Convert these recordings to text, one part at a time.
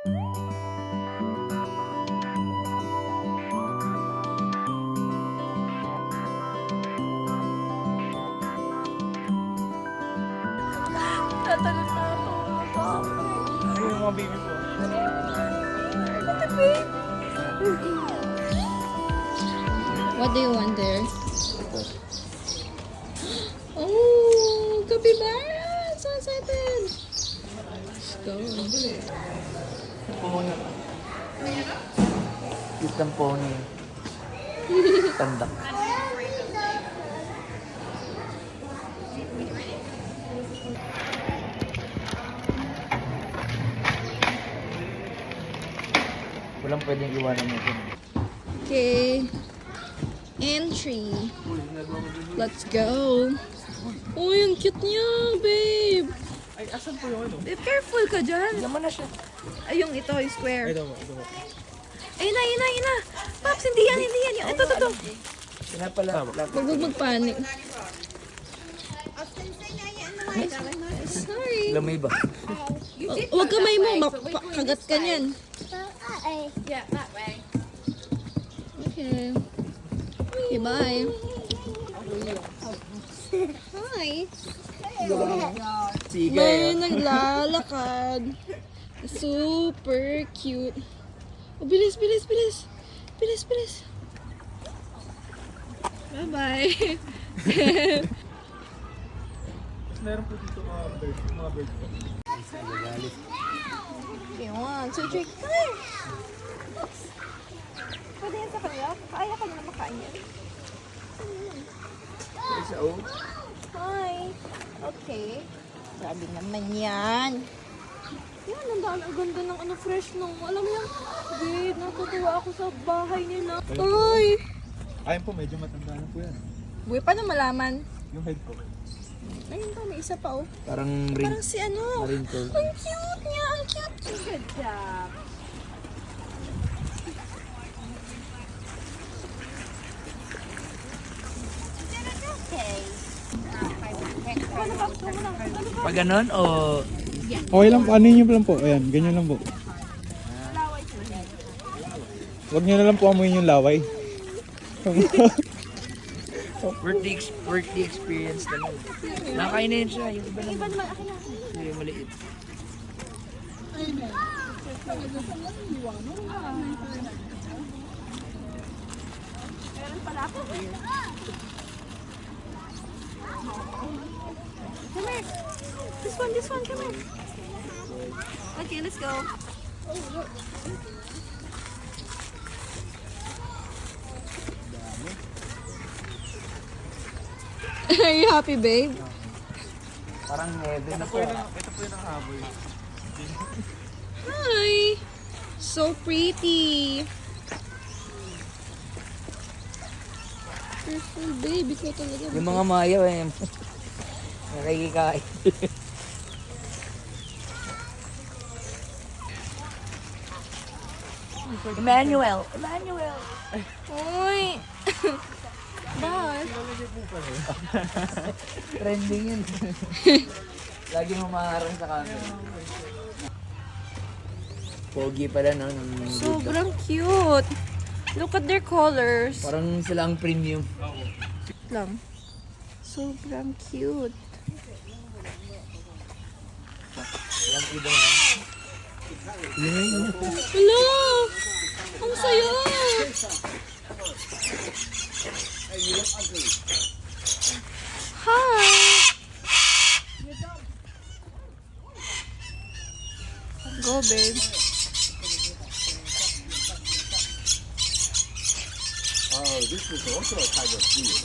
Tatanong na ako. Ay, yung mga baby po. Ate babe. What do you want there? Oh, capybara! So excited! Let's go. Pony. Cute ng pony. Tanda. Walang pwedeng iwanan mo ito. Okay. Entry. Let's go. Oh, yung cute niya, babe. Ay, asan po yung ano? Babe, careful ka dyan. Naman na siya. Ay, yung ito, yung square. Ito po. Ayun na, ayun na, ayun na. Paps, hindi yan, hindi yan. Ito, ito, ito. Pinapala. Huwag magpanik. Sorry. Lamay ba? Huwag kamay mo, kagat ka niyan. Yeah, that way. Okay. Okay, bye. Hi. Sige. May naglalakad. Super cute. Oh, bilis, bilis, bilis. Bilis, bilis. Bye-bye. Meron po dito mga bird po. Okay, 1, 2, 3. Come here. Pwede yan sa kanya? Kaya ka na makain yan. Isa o. Hi. Okay. Sabi naman yan. Yan, ang ganda ng ano, fresh nung. Alam mo yan, babe, natutuwa ako sa bahay nila. Ay! Ayun po, medyo matanda na po yan. Buhay, paano malaman? Yung head po. Ayun pa, may isa pa oh. Parang Parang si ano. rin ko. Ang cute niya, ang cute. Good job. Pag ganon o... Okay lang po, ano nyo lang po? Ayan, ganyan lang po. Huwag nyo na lang po amuyin yung laway. work the experience na lang. Nakain na yun siya, yung iba naman. Yung maliit. Come here. This one, come here. Okay, let's go. Are you happy, babe? Parang neve na po. Ito po yung nakahaboy. Hi! So pretty! Careful, babe. Ikaw talaga. Yung mga mayaw eh. Nakikikain. Emmanuel! Uy! Bye! Trending yun. Lagi mo maharang sa camera. Pogi pala no? Sobrang cute! Look at their colors. Parang sila ang premium. Lang. Sobrang cute. Walang iba na. Hello! Ang saya! Hi! Go, babe. Oh, this is also a type of deer.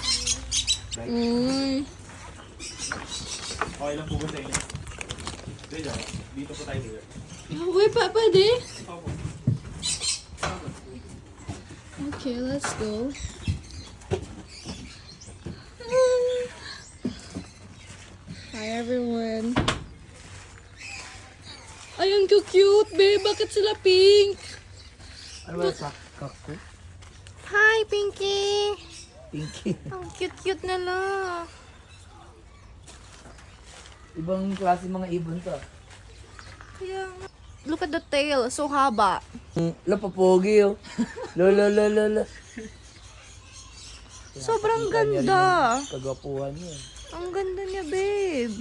Okay lang po ba sa inyo? Dito po tayo dito. Wait, pwede? Okay, let's go. Hi, everyone. Ay, ang cute, babe. Bakit sila pink? Ano ba sa kakko? Hi, Pinky. Pinky. Ang cute-cute nila. Ibang klase mga ibon to. Kaya nga. look at the tail. So haba. Lo, papogi oh. Lo. Sobrang ganda. Kagapuhan niya. Ang ganda niya, babe.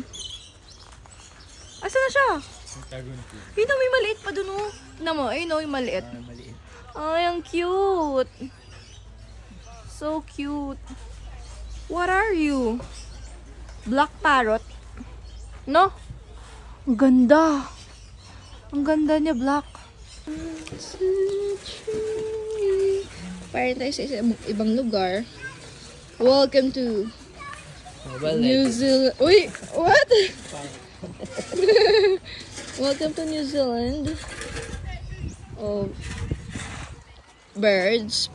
Asa na siya? Yun may maliit pa dun, oh. Tignan mo, ayun, oh, yung maliit. Maliit. Ay, ang cute. So cute. What are you? Black parrot? No? Ang ganda. Ang ganda niya, black. Para tayo sa ibang lugar. Welcome to New Zealand. Uy! What? Welcome to New Zealand. Oh. Birds.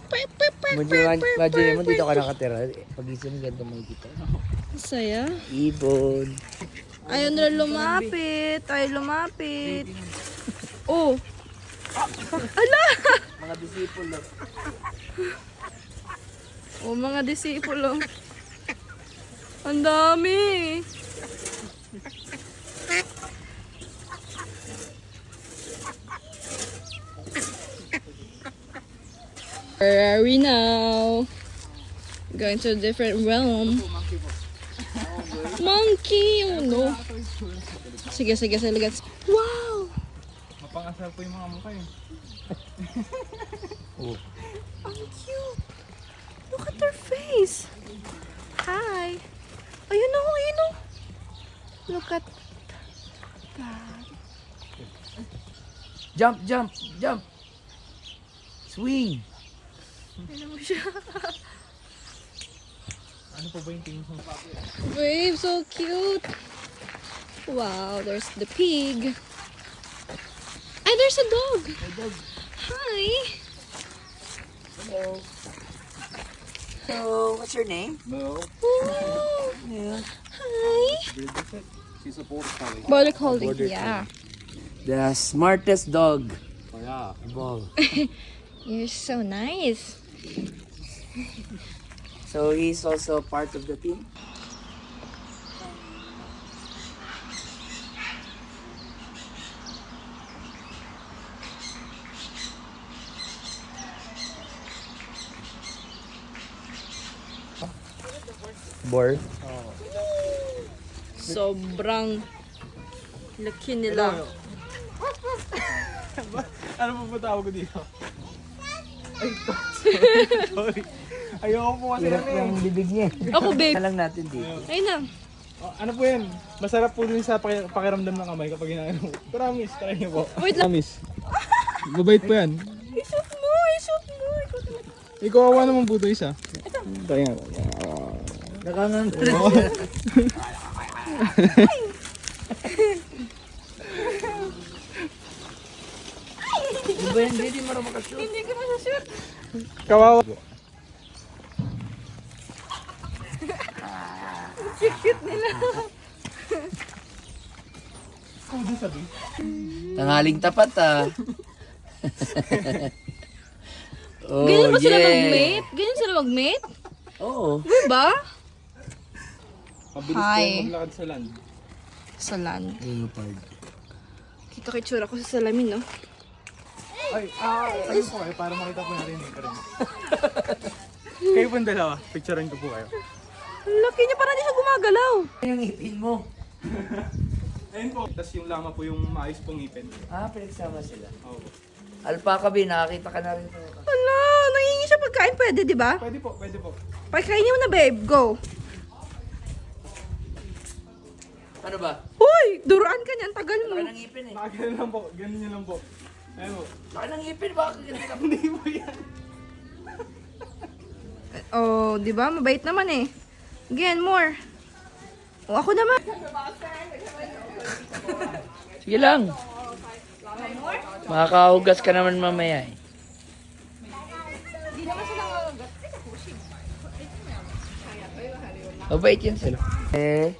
Imagine mo, dito ka nakatira. Pag-isip mo, ganda mo dito. Saya. Ibon. Ayaw nila lumapit. Ayaw lumapit. Oh. Ala! Mga disipulo. Oh, mga disipulo. Ang dami. Where are we now? Going to a different realm. Monkey! Oh no. Sige. Wow! Mapangasar po yung mga mukha eh. Oh. Ang cute! Look at their face! Hi! Ayun o! Look at that. Jump! Swing! Ano mo siya? Ano po ba yung tingin sa mukha ko? Babe, so cute! Wow, there's the pig. Ay, there's a dog! Hi! Hello. So, what's your name? No. Oh, Yeah. hi! She's a border collie. Border collie, yeah. The smartest dog. Oh yeah. Wow. You're so nice. So, he's also part of the team? Board? Sobrang laki nila. Ano po ba tawag ko dito? Ay, sorry. Ayoko po kasi Hirap ano eh. yung bibig niya. Ako, babe. Lang natin dito. Ayun na. Oh, ano po yan? Masarap po din sa pakiramdam ng kamay kapag ginagawa mo. Promise, try niyo po. Wait lang. Promise. Mabait po yan. I-shoot mo. Ikaw awa naman po ito isa. Try nga. Nakangan. Di ba yan? Hindi mo rin makashoot. Hindi ko masashoot. Kawawa po. Cute nila. Kudo sabi. Tanghaling tapat ah. Oh, Ganyan ba sila yeah. mag-mate? Ganyan sila mag-mate? Oo. Diba? Mabilis po Hi. yan maglakad sa land. Sa land. Leopard. Kita kay tsura ko sa salamin, no? Ay, ayun po kayo para makita po natin yung rin. Kayo po yung dalawa. Picturean ko po kayo. Ang laki niya, parang di siya gumagalaw. Yung ipin mo. Ayun po. Tapos yung lama po yung maayos pong ngipin. Ah, pinagsama sila. Oo. Alpaca B, nakakita ka na rin. Hala, nangingi siya pagkain. Pwede, di ba? Pwede po, pwede po. Pagkainin mo na, babe. Go. Ano ba? Uy, duruan ka niyan. Tagal mo. Laki ng ipin eh. Nakagano lang po. Ganun nyo lang po. Ayun po. Laki ng ipin, bakit ganito ka? Hindi po yan. Oh, di ba? Mabait naman eh. Again, more. Oh, ako naman. Sige lang. Makakahugas ka naman mamaya eh. Mabait yan sila. Eh,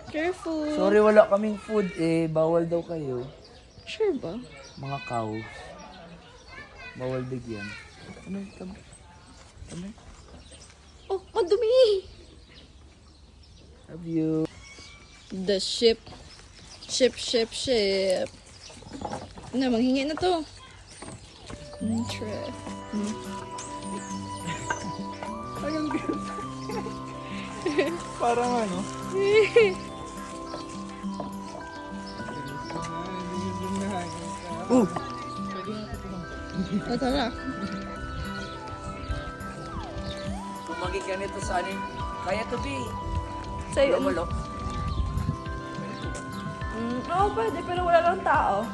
Careful. sorry wala kaming food eh. Bawal daw kayo. Sure ba? Mga cows. Bawal bigyan. Ano ito? Ano? Oh, madumi. Love you. The ship. Ship. Na, maghingi na to. Interest. Ayun, parang ano? O, tara. Tumagi ka nito sa anin. Kaya to be. Sa'yo. Lumulo. Oo, pwede, pero wala lang tao.